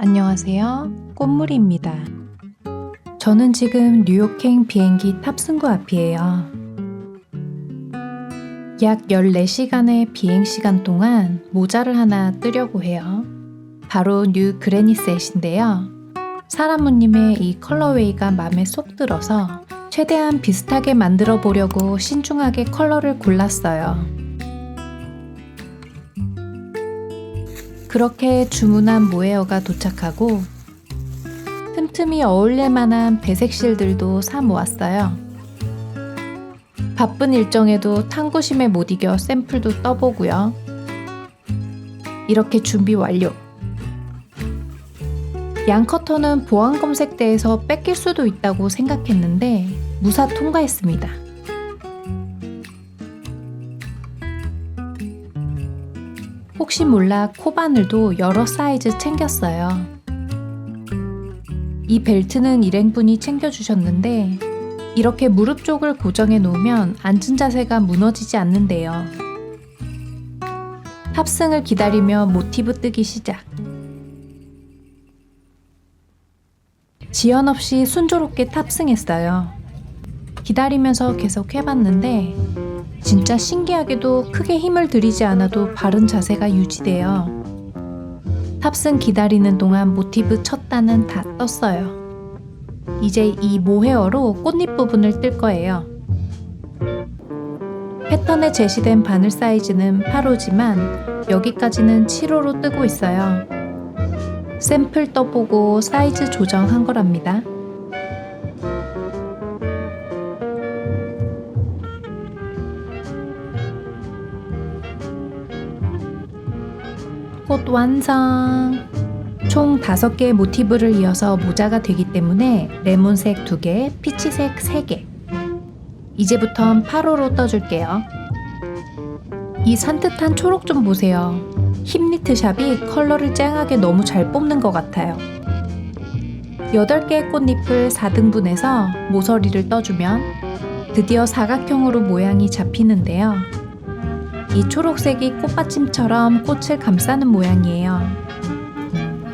안녕하세요. 꽃무리입니다. 저는 지금 뉴욕행 비행기 탑승구 앞이에요. 약 14시간의 비행시간 동안 모자를 하나 뜨려고 해요. 바로 뉴 그레니셋인데요. 사라무님의 이 컬러웨이가 마음에 쏙 들어서 최대한 비슷하게 만들어 보려고 신중하게 컬러를 골랐어요. 그렇게 주문한 모헤어가 도착하고 틈틈이 어울릴 만한 배색 실들도 사 모았어요. 바쁜 일정에도 탐구심에 못 이겨 샘플도 떠보고요. 이렇게 준비 완료. 양 커터는 보안 검색대에서 뺏길 수도 있다고 생각했는데 무사 통과했습니다. 혹시 몰라 코바늘도 여러 사이즈 챙겼어요. 이 벨트는 일행분이 챙겨주셨는데 이렇게 무릎 쪽을 고정해 놓으면 앉은 자세가 무너지지 않는데요. 탑승을 기다리며 모티브 뜨기 시작. 지연 없이 순조롭게 탑승했어요. 기다리면서 계속 해봤는데 진짜 신기하게도 크게 힘을 들이지 않아도 바른 자세가 유지돼요. 탑승 기다리는 동안 모티브 첫 단은 다 떴어요. 이제 이 모헤어로 꽃잎 부분을 뜰 거예요. 패턴에 제시된 바늘 사이즈는 8호지만 여기까지는 7호로 뜨고 있어요. 샘플 떠보고 사이즈 조정한 거랍니다. 꽃 완성! 총 5개의 모티브를 이어서 모자가 되기 때문에 레몬색 2개, 피치색 3개. 이제부턴 8호로 떠줄게요. 이 산뜻한 초록 좀 보세요. 힙니트샵이 컬러를 쨍하게 너무 잘 뽑는 것 같아요. 8개의 꽃잎을 4등분해서 모서리를 떠주면 드디어 사각형으로 모양이 잡히는데요. 이 초록색이 꽃받침처럼 꽃을 감싸는 모양이에요.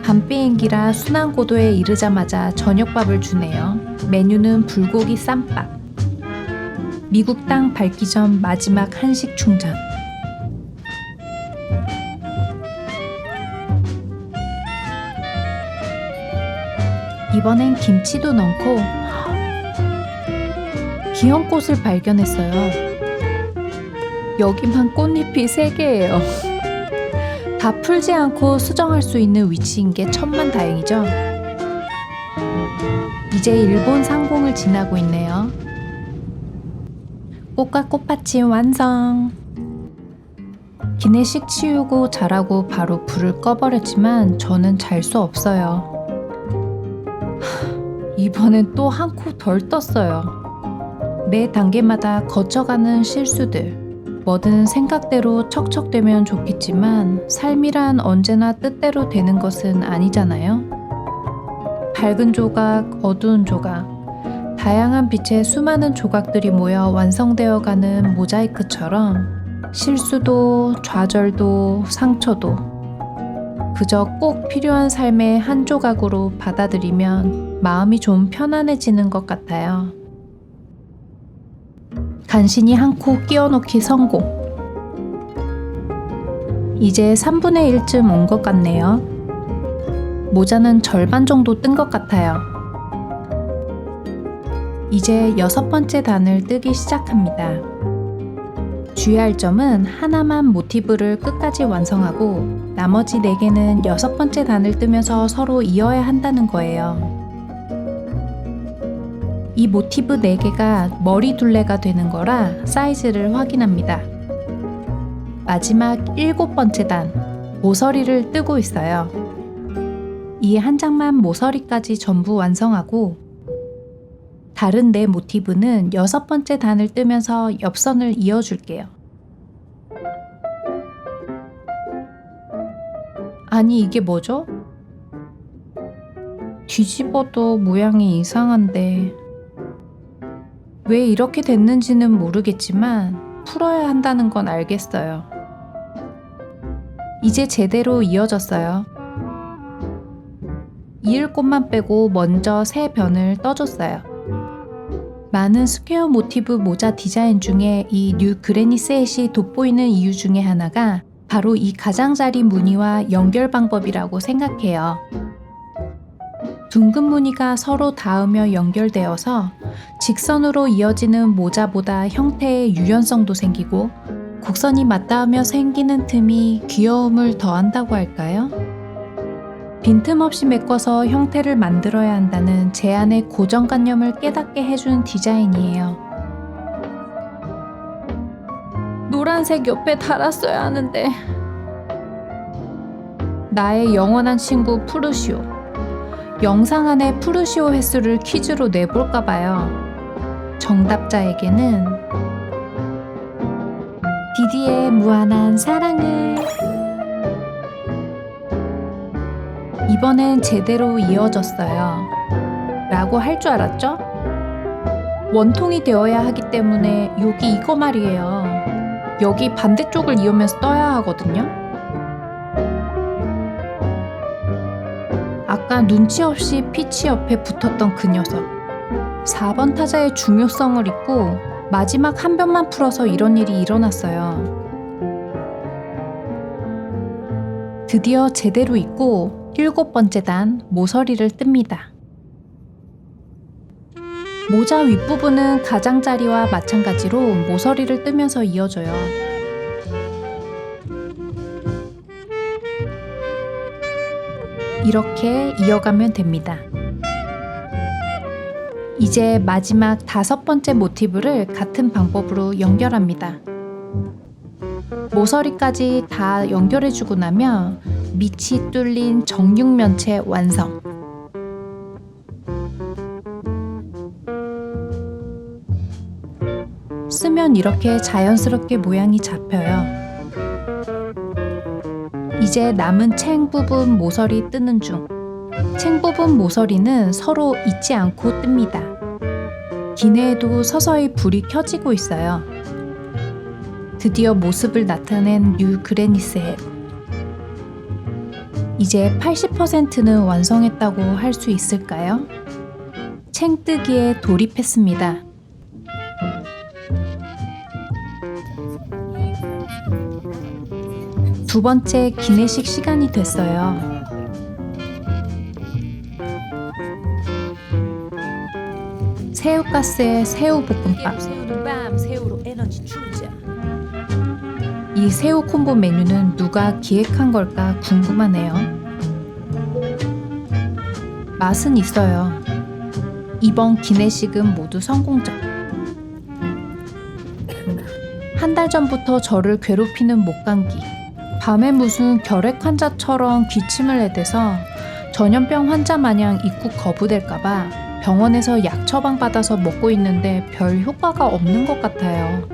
밤비행기라 순환 고도에 이르자마자 저녁밥을 주네요. 메뉴는 불고기 쌈밥. 미국 땅 밟기 전 마지막 한식 충전. 이번엔 김치도 넣고 귀여운 꽃을 발견했어요. 여기만 꽃잎이 3개예요. 다 풀지 않고 수정할 수 있는 위치인 게 천만다행이죠. 이제 일본 상공을 지나고 있네요. 꽃과 꽃받침 완성! 기내식 치우고 자라고 바로 불을 꺼버렸지만 저는 잘 수 없어요. 이번엔 또 한 코 덜 떴어요. 매 단계마다 거쳐가는 실수들. 뭐든 생각대로 척척되면 좋겠지만 삶이란 언제나 뜻대로 되는 것은 아니잖아요. 밝은 조각, 어두운 조각, 다양한 빛의 수많은 조각들이 모여 완성되어가는 모자이크처럼 실수도 좌절도 상처도 그저 꼭 필요한 삶의 한 조각으로 받아들이면 마음이 좀 편안해지는 것 같아요. 간신히 한 코 끼워넣기 성공. 이제 3분의 1쯤 온 것 같네요. 모자는 절반 정도 뜬 것 같아요. 이제 6번째 단을 뜨기 시작합니다. 주의할 점은 하나만 모티브를 끝까지 완성하고 나머지 4개는 6번째 단을 뜨면서 서로 이어야 한다는 거예요. 이 모티브 4개가 머리 둘레가 되는 거라 사이즈를 확인합니다. 마지막 7번째 단, 모서리를 뜨고 있어요. 이 한 장만 모서리까지 전부 완성하고 다른 4 모티브는 6번째 단을 뜨면서 옆선을 이어줄게요. 아니 이게 뭐죠? 뒤집어도 모양이 이상한데 왜 이렇게 됐는지는 모르겠지만 풀어야 한다는 건 알겠어요. 이제 제대로 이어졌어요. 이을 곳만 빼고 먼저 새 변을 떠줬어요. 많은 스퀘어 모티브 모자 디자인 중에 이 뉴 그레니셋이 돋보이는 이유 중에 하나가 바로 이 가장자리 무늬와 연결 방법이라고 생각해요. 둥근 무늬가 서로 닿으며 연결되어서 직선으로 이어지는 모자보다 형태의 유연성도 생기고 곡선이 맞닿으며 생기는 틈이 귀여움을 더한다고 할까요? 빈틈없이 메꿔서 형태를 만들어야 한다는 제안의 고정관념을 깨닫게 해준 디자인이에요. 노란색 옆에 달았어야 하는데. 나의 영원한 친구 푸르시오. 영상 안에 푸르시오 횟수를 퀴즈로 내볼까봐요. 정답자에게는 디디의 무한한 사랑을. 이번엔 제대로 이어졌어요. 라고 할 줄 알았죠? 원통이 되어야 하기 때문에 여기 이거 말이에요. 여기 반대쪽을 이으면서 떠야 하거든요. 아까 눈치 없이 피치 옆에 붙었던 그 녀석. 4번 타자의 중요성을 잊고 마지막 한 변만 풀어서 이런 일이 일어났어요. 드디어 제대로 잊고 7번째 단 모서리를 뜹니다. 모자 윗부분은 가장자리와 마찬가지로 모서리를 뜨면서 이어져요. 이렇게 이어가면 됩니다. 이제 마지막 5번째 모티브를 같은 방법으로 연결합니다. 모서리까지 다 연결해주고 나면 밑이 뚫린 정육면체 완성. 쓰면 이렇게 자연스럽게 모양이 잡혀요. 이제 남은 챙 부분 모서리 뜨는 중. 챙 부분 모서리는 서로 잊지 않고 뜹니다. 기내에도 서서히 불이 켜지고 있어요. 드디어 모습을 나타낸 뉴 그레니셋. 이제 80%는 완성했다고 할 수 있을까요? 챙뜨기에 돌입했습니다. 두 번째 기내식 시간이 됐어요. 새우가스에 새우볶음밥. 이 새우 콤보 메뉴는 누가 기획한 걸까 궁금하네요. 맛은 있어요. 이번 기내식은 모두 성공적. 한 달 전부터 저를 괴롭히는 목감기. 밤에 무슨 결핵 환자처럼 기침을 해대서 전염병 환자 마냥 입국 거부될까봐 병원에서 약 처방 받아서 먹고 있는데 별 효과가 없는 것 같아요.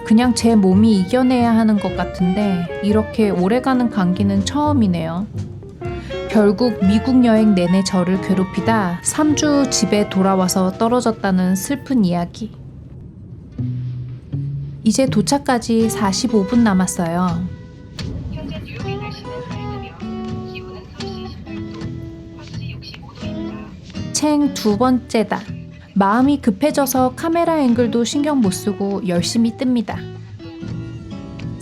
그냥 제 몸이 이겨내야 하는 것 같은데 이렇게 오래가는 감기는 처음이네요. 결국 미국 여행 내내 저를 괴롭히다 3주 집에 돌아와서 떨어졌다는 슬픈 이야기. 이제 도착까지 45분 남았어요. 챙 2번째다. 마음이 급해져서 카메라 앵글도 신경 못 쓰고 열심히 뜹니다.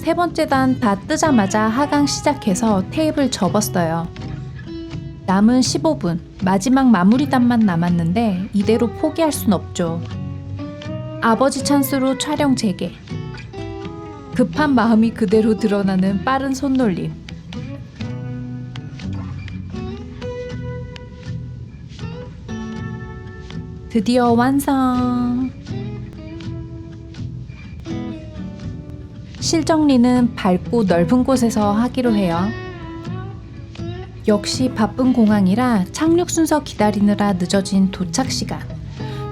3번째 단 다 뜨자마자 하강 시작해서 테이블 접었어요. 남은 15분, 마지막 마무리 단만 남았는데 이대로 포기할 순 없죠. 아버지 찬스로 촬영 재개. 급한 마음이 그대로 드러나는 빠른 손놀림. 드디어 완성! 실정리는 밝고 넓은 곳에서 하기로 해요. 역시 바쁜 공항이라 착륙 순서 기다리느라 늦어진 도착 시간.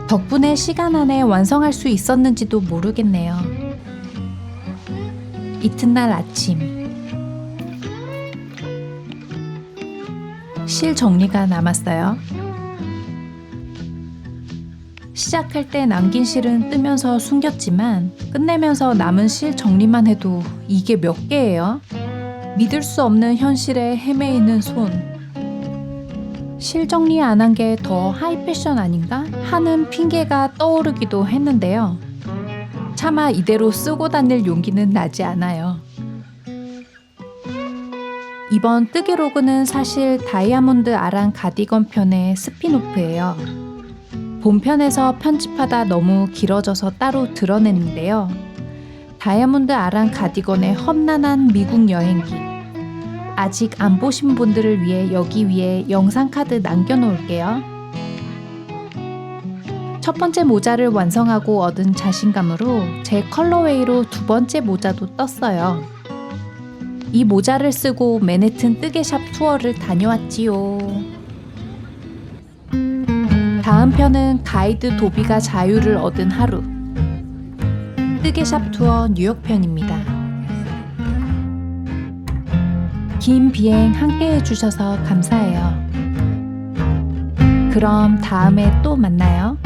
덕분에 시간 안에 완성할 수 있었는지도 모르겠네요. 이튿날 아침. 실 정리가 남았어요. 시작할 때 남긴 실은 뜨면서 숨겼지만 끝내면서 남은 실 정리만 해도 이게 몇 개예요? 믿을 수 없는 현실에 헤매이는 손. 실정리 안 한 게 더 하이패션 아닌가 하는 핑계가 떠오르기도 했는데요. 차마 이대로 쓰고 다닐 용기는 나지 않아요. 이번 뜨개로그는 사실 다이아몬드 아랑 가디건 편의 스피노프예요. 본편에서 편집하다 너무 길어져서 따로 드러냈는데요. 다이아몬드 아랑 가디건의 험난한 미국 여행기. 아직 안 보신 분들을 위해 여기 위에 영상 카드 남겨놓을게요. 첫 번째 모자를 완성하고 얻은 자신감으로 제 컬러웨이로 두 번째 모자도 떴어요. 이 모자를 쓰고 맨해튼 뜨개샵 투어를 다녀왔지요. 다음 편은 가이드 도비가 자유를 얻은 하루. 뜨개샵 투어 뉴욕 편입니다. 긴 비행 함께 해주셔서 감사해요. 그럼 다음에 또 만나요.